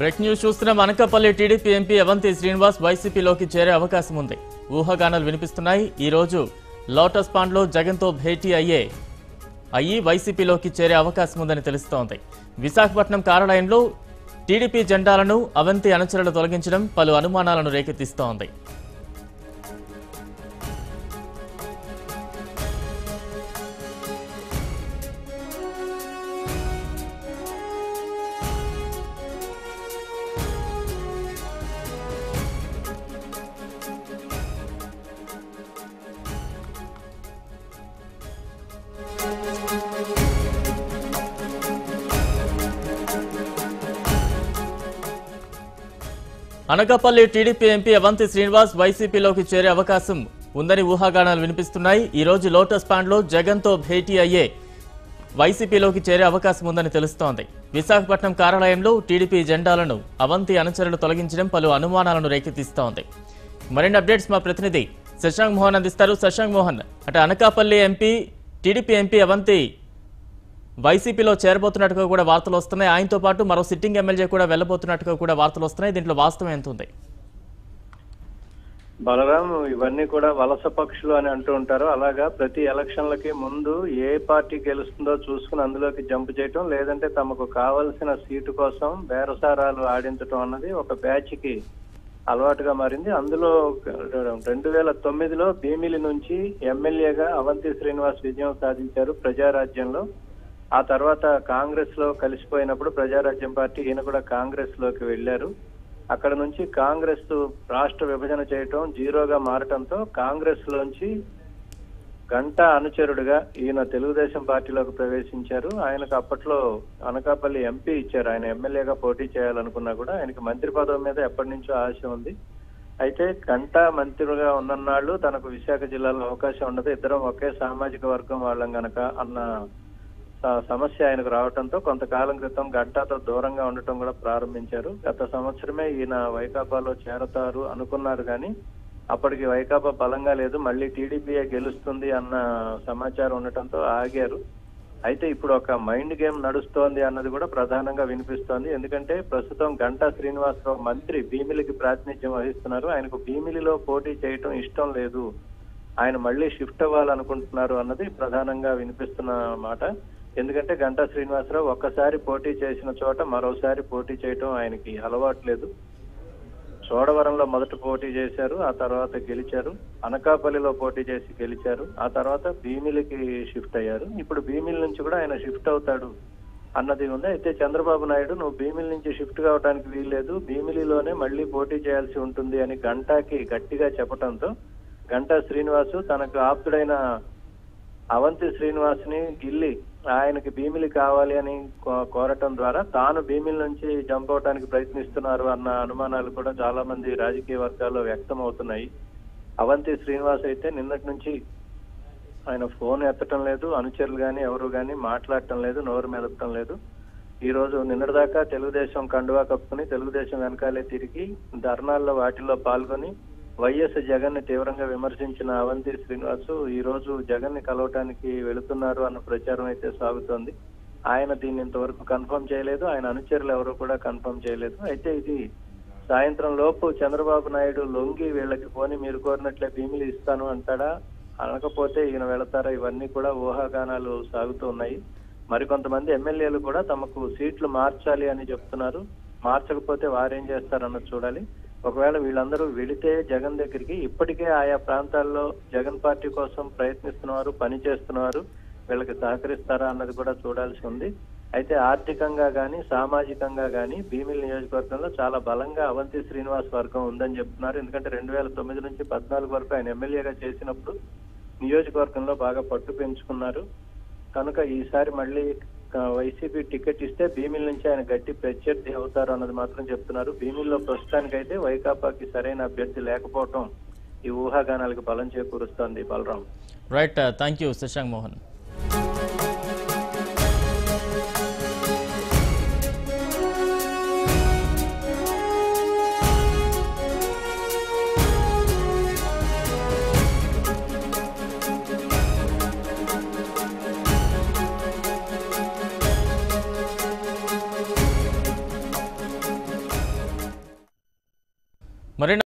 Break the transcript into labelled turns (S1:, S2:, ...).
S1: Break news చూస్తున్న Anakapalli TDP MP Avanthi Srinivas వైసీపీలోకి చేరే అవకాశం ఉంది. ఊహాగానాలు వినిపిస్తున్నాయి. ఈ రోజు లోటస్ పాండ్లో జగన్తో భేటీ అయ్యి వైసీపీలోకి చేరే అవకాశం ఉందని తెలుస్తోంది. విశాఖపట్నం కార్యాలయంలో టీడీపీ జెండాలను అవంతి అనుచరులు తొలగించడం పలు అనుమానాలను రేకెత్తిస్తోంది. అనకాపల్లి టీడీపీ ఎంపీ అవంతి శ్రీనివాస్ వైసీపీలోకి చేరే అవకాశం ఉందని ఊహాగానాలు వినిపిస్తున్నాయి. ఈ రోజు లోటస్ పాండ్లో జగన్తో భేటీ వైసీపీలోకి చేరే అవకాశం ఉందని తెలుస్తోంది. విశాఖపట్నం కార్యాలయంలో టీడీపీ జెండాలను అవంతి అనుచరులు తొలగించడం పలు అనుమానాలను రేకెత్తిస్తోంది. మరిన్ని అప్డేట్స్ మా ప్రతినిధి శశాంక్ మోహన్ అందిస్తారు. శశాంక్ మోహన్, అంటే అనకాపల్లి టీడీపీ ఎంపీ అవంతి వైసీపీలో చేరబోతున్నట్టుగా కూడా వార్తలు వస్తున్నాయి. ఆయనతో పాటు మరో సిట్టింగ్ ఎమ్మెల్యే కూడా వెళ్లబోతున్నట్టుగా కూడా వార్తలు వస్తున్నాయి. దీంట్లో వాస్తవం ఎంత ఉంది?
S2: బలరాం, ఇవన్నీ కూడా వలస పక్షులు అని అంటూ ఉంటారు. అలాగా ప్రతి ఎలక్షన్లకి ముందు ఏ పార్టీ గెలుస్తుందో చూసుకుని అందులోకి జంప్ చేయటం, లేదంటే తమకు కావలసిన సీటు కోసం బేరసారాలు ఆడించడం అన్నది ఒక బ్యాచ్ కి అలవాటుగా మారింది. అందులో 2009లో భీమిలి నుంచి ఎమ్మెల్యేగా అవంతి శ్రీనివాస్ విజయం సాధించారు ప్రజారాజ్యంలో. ఆ తర్వాత కాంగ్రెస్ లో కలిసిపోయినప్పుడు ప్రజారాజ్యం పార్టీ ఈయన కూడా కాంగ్రెస్ లోకి వెళ్లారు. అక్కడ నుంచి కాంగ్రెస్ రాష్ట్ర విభజన చేయటం, జీరోగా మారటంతో కాంగ్రెస్ లోంచి గంటా అనుచరుడుగా ఈయన తెలుగుదేశం పార్టీలోకి ప్రవేశించారు. ఆయనకు అప్పట్లో అనకాపల్లి ఎంపీ ఇచ్చారు. ఆయన ఎమ్మెల్యేగా పోటీ చేయాలనుకున్నా కూడా ఆయనకి మంత్రి పదవి మీద ఎప్పటి నుంచో ఆశ ఉంది. అయితే గంటా మంత్రిగా ఉన్నన్నాళ్ళు తనకు విశాఖ జిల్లాలో అవకాశం ఉండదు, ఇద్దరం ఒకే సామాజిక వర్గం వాళ్ళం గనక అన్న సమస్య ఆయనకు రావడంతో కొంతకాలం క్రితం గంటాతో దూరంగా ఉండటం కూడా ప్రారంభించారు. గత సంవత్సరమే ఈయన వైకాపాలో చేరతారు అనుకున్నారు, కానీ అప్పటికి వైకాపా బలంగా లేదు, మళ్ళీ టీడీపీయే గెలుస్తుంది అన్న సమాచారం ఉండటంతో ఆగారు. అయితే ఇప్పుడు ఒక మైండ్ గేమ్ నడుస్తోంది అన్నది కూడా ప్రధానంగా వినిపిస్తోంది. ఎందుకంటే ప్రస్తుతం గంటా శ్రీనివాసరావు మంత్రి భీమిలికి ప్రాతినిధ్యం వహిస్తున్నారు. ఆయనకు భీమిలిలో పోటీ చేయటం ఇష్టం లేదు, ఆయన మళ్ళీ షిఫ్ట్ అవ్వాలనుకుంటున్నారు అన్నది ప్రధానంగా వినిపిస్తున్న మాట. ఎందుకంటే గంటా శ్రీనివాసరావు ఒక్కసారి పోటీ చేసిన చోట మరోసారి పోటీ చేయటం ఆయనకి అలవాట్లేదు. చోడవరంలో మొదట పోటీ చేశారు, ఆ తర్వాత గెలిచారు. అనకాపల్లిలో పోటీ చేసి గెలిచారు, ఆ తర్వాత భీమిలికి షిఫ్ట్ అయ్యారు. ఇప్పుడు భీమిలి నుంచి కూడా ఆయన షిఫ్ట్ అవుతాడు అన్నది ఉంది. అయితే చంద్రబాబు నాయుడు నువ్వు భీమిలి నుంచి షిఫ్ట్ కావడానికి వీల్లేదు, భీమిలిలోనే మళ్ళీ పోటీ చేయాల్సి ఉంటుంది అని గంటాకి గట్టిగా చెప్పడంతో గంటా శ్రీనివాసు తనకు ఆప్తుడైన అవంతి శ్రీనివాస్ ని గిల్లి ఆయనకి భీమిలి కావాలి అని కోరటం ద్వారా తాను భీమిలి నుంచి జంప్ అవడానికి ప్రయత్నిస్తున్నారు అన్న అనుమానాలు కూడా చాలా మంది రాజకీయ వర్గాల్లో వ్యక్తం అవుతున్నాయి. అవంతి శ్రీనివాస్ అయితే నిన్నటి నుంచి ఆయన ఫోన్ ఎత్తటం లేదు, అనుచరులు గాని ఎవరు గాని మాట్లాడటం లేదు, నోరు మెదపటం లేదు. ఈ రోజు నిన్నటిదాకా తెలుగుదేశం కండువా కప్పుకుని తెలుగుదేశం వెనకాలే తిరిగి ధర్నాల్లో వాటిల్లో పాల్గొని వైఎస్ జగన్ ని తీవ్రంగా విమర్శించిన అవంతి శ్రీనివాసు ఈ రోజు జగన్ ని కలవటానికి వెళుతున్నారు అన్న ప్రచారం అయితే సాగుతోంది. ఆయన దీన్ని ఇంతవరకు కన్ఫర్మ్ చేయలేదు, ఆయన అనుచరులు ఎవరు కూడా కన్ఫర్మ్ చేయలేదు. అయితే ఇది సాయంత్రం లోపు చంద్రబాబు నాయుడు లొంగి వీళ్ళకి పోని మీరు కోరినట్లే భీమిలి ఇస్తాను అంటాడా, అనకపోతే ఈయన వెళతారా, ఇవన్నీ కూడా ఊహాగానాలు సాగుతూ ఉన్నాయి. మరికొంతమంది ఎమ్మెల్యేలు కూడా తమకు సీట్లు మార్చాలి అని చెప్తున్నారు. మార్చకపోతే వారేం చేస్తారన్నది చూడాలి. ఒకవేళ వీళ్ళందరూ వెళితే జగన్ దగ్గరికి ఇప్పటికే ఆయా ప్రాంతాల్లో జగన్ పార్టీ కోసం ప్రయత్నిస్తున్నారు, పని చేస్తున్నారు, వీళ్ళకి సహకరిస్తారా అన్నది కూడా చూడాల్సి ఉంది. అయితే ఆర్థికంగా గాని సామాజికంగా గాని భీమిలి నియోజకవర్గంలో చాలా బలంగా అవంతి శ్రీనివాస్ వర్గం ఉందని చెప్తున్నారు. ఎందుకంటే 2009 నుంచి 2014 వరకు ఆయన ఎమ్మెల్యేగా చేసినప్పుడు నియోజకవర్గంలో బాగా పట్టు పెంచుకున్నారు. కనుక ఈసారి మళ్ళీ వైసీపీ టికెట్ ఇస్తే భీమిలి నుంచి ఆయన గట్టి ప్రత్యర్థి అవుతారు అన్నది మాత్రం చెప్తున్నారు. భీమిలిలో ప్రస్తుతానికైతే వైకాపాకి సరైన అభ్యర్థి లేకపోవటం ఈ ఊహాగానాలకు బలం చేకూరుస్తోంది. Balaram,
S1: right, thank you Shashank Mohan. మరి